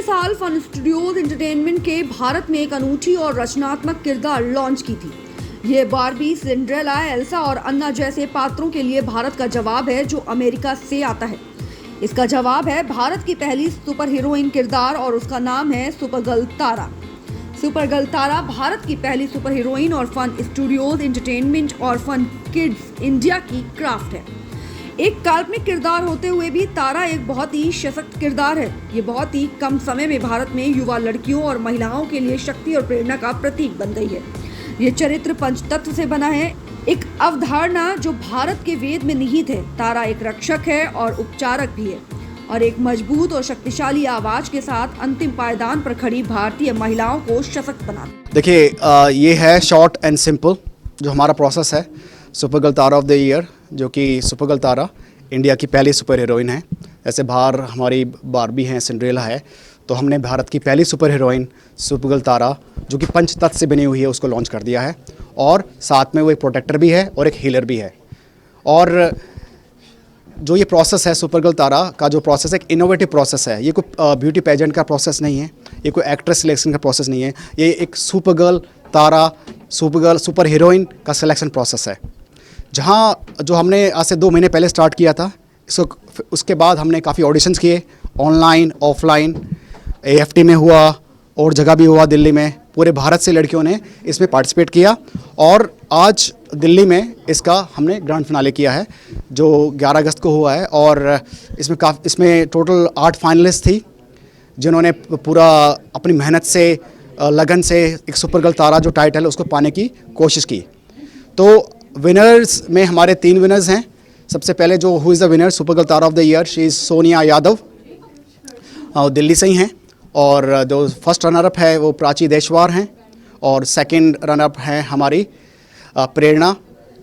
साल fun studios entertainment के भारत में एक अनूठी और रचनात्मक किरदार लॉन्च की थी। ये बार्बी, सिंड्रेला, एल्सा और अन्ना जैसे पात्रों के लिए भारत का जवाब है जो अमेरिका से आता है। इसका जवाब है भारत की पहली सुपर हीरोइन किरदार और उसका नाम है सुपरगर्ल तारा। सुपरगर्ल तारा भारत की पहली सुपर हीरोइन और फन स्टूडियोज एंटरटेनमेंट और फन किड्स इंडिया की क्राफ्ट है। एक काल्पनिक किरदार होते हुए भी तारा एक बहुत ही सशक्त किरदार है। ये बहुत ही कम समय में भारत में युवा लड़कियों और महिलाओं के लिए शक्ति और प्रेरणा का प्रतीक बन गई है। ये चरित्र पंचतत्व से बना है, एक अवधारणा जो भारत के वेद में निहित है। तारा एक रक्षक है और उपचारक भी है और एक मजबूत और शक्तिशाली आवाज के साथ अंतिम पायदान पर खड़ी भारतीय महिलाओं को सशक्त बनाती। देखिए, ये है शॉर्ट एंड सिंपल जो हमारा प्रोसेस है। Supergirl Tara of the year, जो कि सुपरगर्ल तारा इंडिया की पहली सुपर हीरोइन है। जैसे बाहर हमारी बार्बी है, सिंड्रेला है, तो हमने भारत की पहली सुपर हीरोइन सुपरगर्ल तारा जो कि पंचतत्व से बनी हुई है उसको लॉन्च कर दिया है। और साथ में वो एक प्रोटेक्टर भी है और एक हीलर भी है। और जो ये प्रोसेस है सुपरगर्ल तारा का, जो प्रोसेस एक इनोवेटिव प्रोसेस है। ये कोई ब्यूटी पेजेंट का प्रोसेस नहीं है, ये कोई एक्ट्रेस सिलेक्शन का प्रोसेस नहीं है। ये एक सुपरगर्ल तारा, सुपरगर्ल सुपर हीरोइन का सिलेक्शन प्रोसेस है, जहाँ जो हमने आज से 2 महीने पहले स्टार्ट किया था। उसके बाद हमने काफ़ी ऑडिशंस किए, ऑनलाइन ऑफलाइन, AFT में हुआ और जगह भी हुआ दिल्ली में। पूरे भारत से लड़कियों ने इसमें पार्टिसिपेट किया और आज दिल्ली में इसका हमने ग्रैंड फिनाले किया है जो 11 अगस्त को हुआ है। और इसमें टोटल 8 फाइनलिस्ट थी जिन्होंने पूरा अपनी मेहनत से, लगन से एक सुपरगर्ल तारा जो टाइटल है उसको पाने की कोशिश की। तो विनर्स में हमारे 3 विनर्स हैं। सबसे पहले जो who is the winner Supergirl Tara of the year, she is Sonia Yadav, Delhi से ही हैं। और जो फर्स्ट रनर अप है वो प्राची देशवार हैं और सेकंड रनर अप है हमारी प्रेरणा,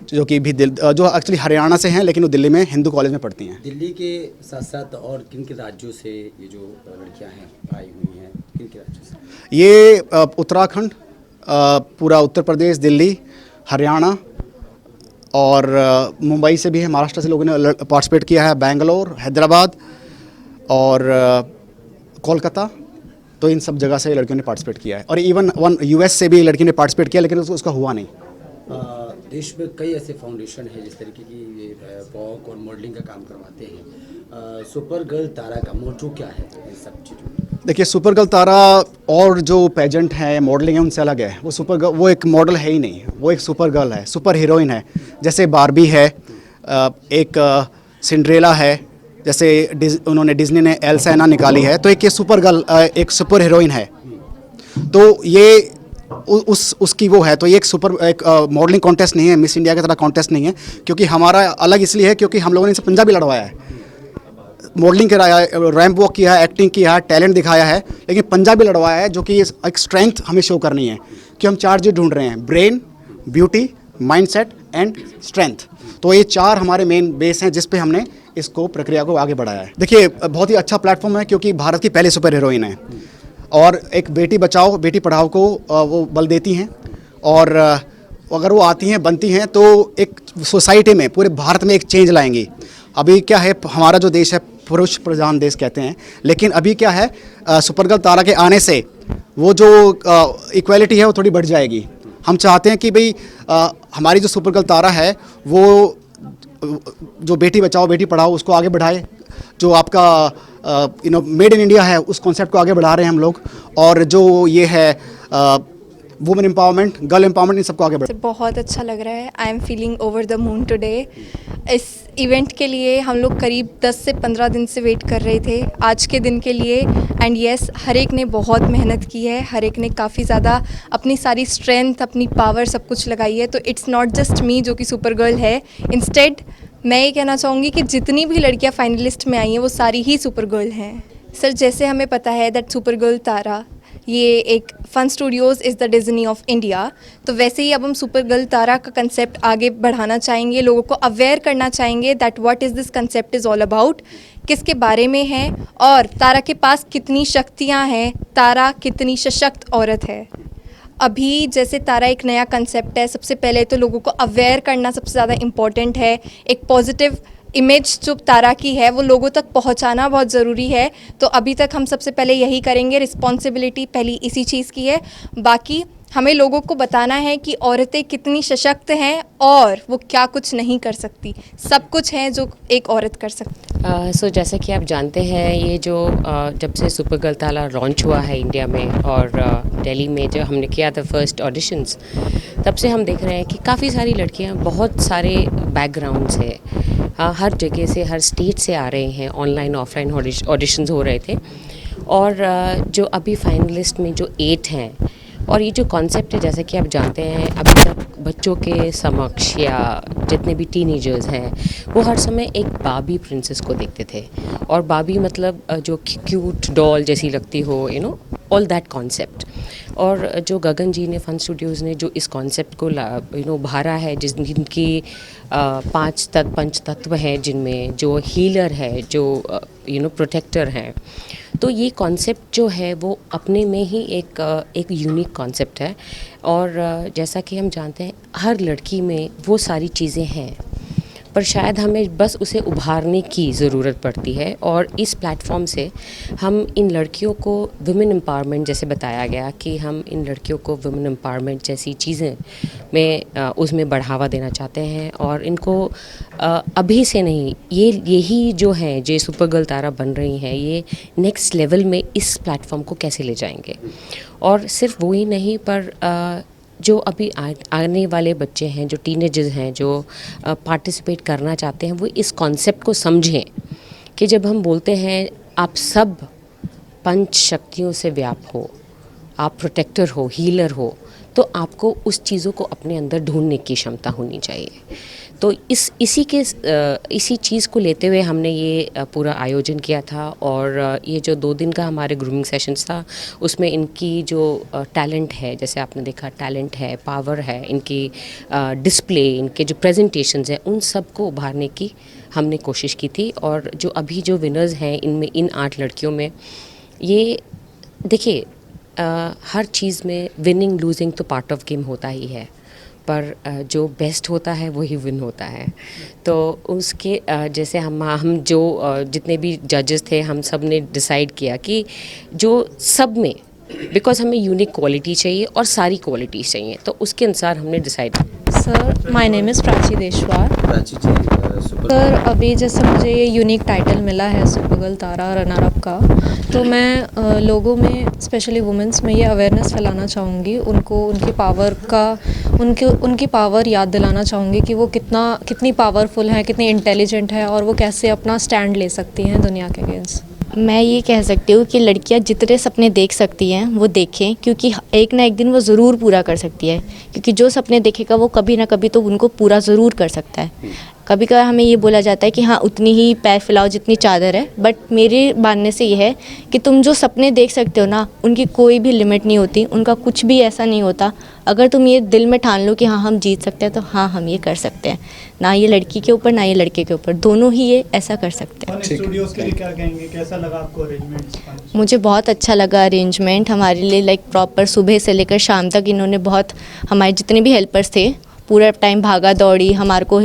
जो कि भी जो एक्चुअली हरियाणा से हैं लेकिन वो दिल्ली में हिंदू कॉलेज में पढ़ती हैं। दिल्ली के साथ साथ और किन के राज्यों से ये जो लड़कियां हैं आई हुई हैं, किन के राज्यों से? ये उत्तराखंड, पूरा उत्तर प्रदेश, दिल्ली, हरियाणा और मुंबई से भी है, महाराष्ट्र से लोगों ने पार्टिसिपेट किया है, बेंगलोर, हैदराबाद और कोलकाता। तो इन सब जगह से लड़कियों ने पार्टिसिपेट किया है और इवन US से भी लड़की ने पार्टिसिपेट किया लेकिन उसका हुआ नहीं। देश में कई ऐसे फाउंडेशन हैं जिस तरीके की ये वॉक और मॉडलिंग का काम करवाते हैं। सुपरगर्ल तारा का मोटो क्या है इन सब चीज़ों में? देखिए, सुपरगर्ल तारा और जो पेजेंट है, मॉडलिंग है, उनसे अलग है। वो सुपरगर्ल, वो एक मॉडल है ही नहीं, वो एक सुपरगर्ल है, सुपर हीरोइन है। जैसे बार्बी है, एक सिंड्रेला है, जैसे उन्होंने डिज्नी ने एल्सा एना निकाली है, तो एक ये सुपरगर्ल, एक सुपर हीरोइन है। तो ये उसकी वो है। तो ये एक मॉडलिंग कॉन्टेस्ट नहीं है, मिस इंडिया की तरह कॉन्टेस्ट नहीं है, क्योंकि हमारा अलग इसलिए है क्योंकि हम लोगों ने इनसे पंजाबी लड़वाया है, मॉडलिंग कराया है, रैंप वॉक किया है, एक्टिंग किया है, टैलेंट दिखाया है, लेकिन पंजाबी लड़वाया है, जो कि एक स्ट्रेंथ हमें शो करनी है कि हम 4 चीज़ ढूंढ रहे हैं: brain, beauty, mindset and strength. तो ये 4 हमारे मेन बेस हैं जिस पे हमने इसको प्रक्रिया को आगे बढ़ाया है। देखिए, बहुत ही अच्छा प्लेटफॉर्म है क्योंकि भारत की पहली सुपर हीरोइन है और एक बेटी बचाओ बेटी पढ़ाओ को वो बल देती हैं। और अगर वो आती हैं, बनती हैं, तो एक सोसाइटी में, पूरे भारत में एक चेंज लाएंगी। अभी क्या है, हमारा जो देश है पुरुष प्रधान देश कहते हैं, लेकिन अभी क्या है, सुपरगर्ल तारा के आने से वो जो इक्वालिटी है वो थोड़ी बढ़ जाएगी। हम चाहते हैं कि भाई हमारी जो सुपरगर्ल तारा है वो जो बेटी बचाओ बेटी पढ़ाओ उसको आगे बढ़ाए, जो आपका मेड इन इंडिया है उस कॉन्सेप्ट को आगे बढ़ा रहे हैं हम लोग। और जो ये है वुमेन एम्पावरमेंट, गर्ल एम्पावरमेंट, इन सबको आगे बढ़ा। बहुत अच्छा लग रहा है। I am feeling over the moon today. इस इवेंट के लिए हम लोग करीब 10 से 15 दिन से वेट कर रहे थे आज के दिन के लिए। एंड येस, हर एक ने बहुत मेहनत की है, हर एक ने काफ़ी ज़्यादा अपनी सारी स्ट्रेंथ, अपनी पावर सब कुछ लगाई है। तो इट्स नॉट जस्ट मी जो कि सुपर गर्ल है। इंस्टेड मैं ये कहना चाहूँगी कि जितनी भी लड़कियाँ फाइनलिस्ट में आई हैं वो सारी ही सुपर गर्ल हैं। सर, जैसे हमें पता है दैट सुपरगर्ल तारा ये एक fun studios is the Disney of India, तो वैसे ही अब हम सुपरगर्ल तारा का कंसेप्ट आगे बढ़ाना चाहेंगे, लोगों को अवेयर करना चाहेंगे that what is this concept is all about, किसके बारे में है और तारा के पास कितनी शक्तियाँ हैं, तारा कितनी सशक्त औरत है। अभी जैसे तारा एक नया कंसेप्ट है, सबसे पहले तो लोगों को अवेयर करना सबसे ज़्यादा इम्पॉर्टेंट है, एक पॉजिटिव इमेज जो तारा की है वो लोगों तक पहुंचाना बहुत ज़रूरी है। तो अभी तक हम सबसे पहले यही करेंगे, रिस्पॉन्सिबिलिटी पहली इसी चीज़ की है। बाकी हमें लोगों को बताना है कि औरतें कितनी सशक्त हैं और वो क्या कुछ नहीं कर सकती, सब कुछ है जो एक औरत कर सकती है। सो जैसा कि आप जानते हैं, ये जो जब से सुपर गर्ल तारा लॉन्च हुआ है इंडिया में और दिल्ली में जब हमने किया था फर्स्ट ऑडिशंस, तब से हम देख रहे हैं कि काफ़ी सारी लड़कियां बहुत सारे बैकग्राउंड से हर जगह से, हर स्टेट से आ रहे हैं। ऑनलाइन ऑफलाइन ऑडिशंस हो रहे थे और जो अभी फाइनलिस्ट में जो 8 हैं, और ये जो कॉन्सेप्ट है जैसा कि आप जानते हैं, अभी तक बच्चों के समक्ष या जितने भी टीनेजर्स हैं वो हर समय एक बाबी प्रिंसेस को देखते थे, और बाबी मतलब जो क्यूट डॉल जैसी लगती हो, ऑल दैट कॉन्सेप्ट। और जो गगन जी ने, फन स्टूडियोज़ ने जो इस कॉन्सेप्ट को उभारा है, जिनकी 5 पंच तत्व हैं, जिनमें जो हीलर है, जो प्रोटेक्टर हैं, तो ये कॉन्सेप्ट जो है वो अपने में ही एक यूनिक कॉन्सेप्ट है। और जैसा कि हम जानते हैं, हर लड़की में वो सारी चीज़ें हैं, पर शायद हमें बस उसे उभारने की ज़रूरत पड़ती है। और इस प्लेटफॉर्म से हम इन लड़कियों को वुमेन एम्पावरमेंट, जैसे बताया गया कि हम इन लड़कियों को वुमेन एम्पावरमेंट जैसी चीज़ें में उसमें बढ़ावा देना चाहते हैं। और इनको अभी से नहीं, यही जो है, जो सुपर गर्ल तारा बन रही हैं, ये नेक्स्ट लेवल में इस प्लेटफॉर्म को कैसे ले जाएंगे। और सिर्फ वो ही नहीं, पर जो अभी आने वाले बच्चे हैं, जो टीनेजर्स हैं, जो पार्टिसिपेट करना चाहते हैं, वो इस कॉन्सेप्ट को समझें कि जब हम बोलते हैं आप सब पंच शक्तियों से व्याप हो, आप प्रोटेक्टर हो, हीलर हो, तो आपको उस चीज़ों को अपने अंदर ढूंढने की क्षमता होनी चाहिए। तो इसी चीज़ को लेते हुए हमने ये पूरा आयोजन किया था। और ये जो 2 दिन का हमारे ग्रूमिंग सेशंस था, उसमें इनकी जो टैलेंट है, जैसे आपने देखा, टैलेंट है, पावर है, इनकी डिस्प्ले, इनके जो प्रेजेंटेशंस हैं, उन सब को उभारने की हमने कोशिश की थी। और जो अभी जो विनर्स हैं, इनमें इन 8 लड़कियों में, ये देखिए, हर चीज़ में विनिंग लूजिंग तो पार्ट ऑफ गेम होता ही है, पर जो बेस्ट होता है वही विन होता है। तो उसके जैसे हम जो जितने भी जजेस थे, हम सब ने डिसाइड किया कि जो सब में, बिकॉज हमें यूनिक क्वालिटी चाहिए और सारी क्वालिटीज़ चाहिए, तो उसके अनुसार हमने डिसाइड किया। Sir, my name is Prachi Deshwar. Prachi ji, sir, अभी जैसे मुझे ये यूनिक टाइटल मिला है super girl Tara runner up का, तो मैं लोगों में, स्पेशली वुमेंस में, ये अवेयरनेस फैलाना चाहूँगी। उनको उनकी पावर याद दिलाना चाहूँगी कि वो कितनी पावरफुल है, कितनी इंटेलिजेंट है, और वो कैसे अपना स्टैंड ले सकती हैं दुनिया के अगेंस्ट। मैं ये कह सकती हूँ कि लड़कियाँ जितने सपने देख सकती हैं वो देखें, क्योंकि एक ना एक दिन वो ज़रूर पूरा कर सकती है। क्योंकि जो सपने देखेगा वो कभी ना कभी तो उनको पूरा ज़रूर कर सकता है। कभी कभार हमें ये बोला जाता है कि हाँ, उतनी ही पैर फैलाओ जितनी चादर है, बट मेरे मानने से ये है कि तुम जो सपने देख सकते हो ना, उनकी कोई भी लिमिट नहीं होती, उनका कुछ भी ऐसा नहीं होता। अगर तुम ये दिल में ठान लो कि हाँ, हम जीत सकते हैं, तो हाँ, हम ये कर सकते हैं। ना ये लड़की के ऊपर, ना ये लड़के के ऊपर, दोनों ही ये ऐसा कर सकते हैं। स्टूडियोज के लिए क्या कहेंगे, कैसा लगा आपको अरेंजमेंट? मुझे बहुत अच्छा लगा अरेंजमेंट। हमारे लिए लाइक प्रॉपर सुबह से लेकर शाम तक इन्होंने बहुत, हमारे जितने भी हेल्पर्स थे, पूरा टाइम भागा दौड़ी, हमारे को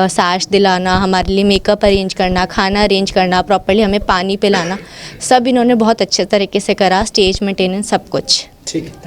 साश दिलाना, हमारे लिए मेकअप अरेंज करना, खाना अरेंज करना, प्रॉपर्ली हमें पानी पिलाना, सब इन्होंने बहुत अच्छे तरीके से करा। स्टेज मेंटेनेंस, सब कुछ। ठीक है।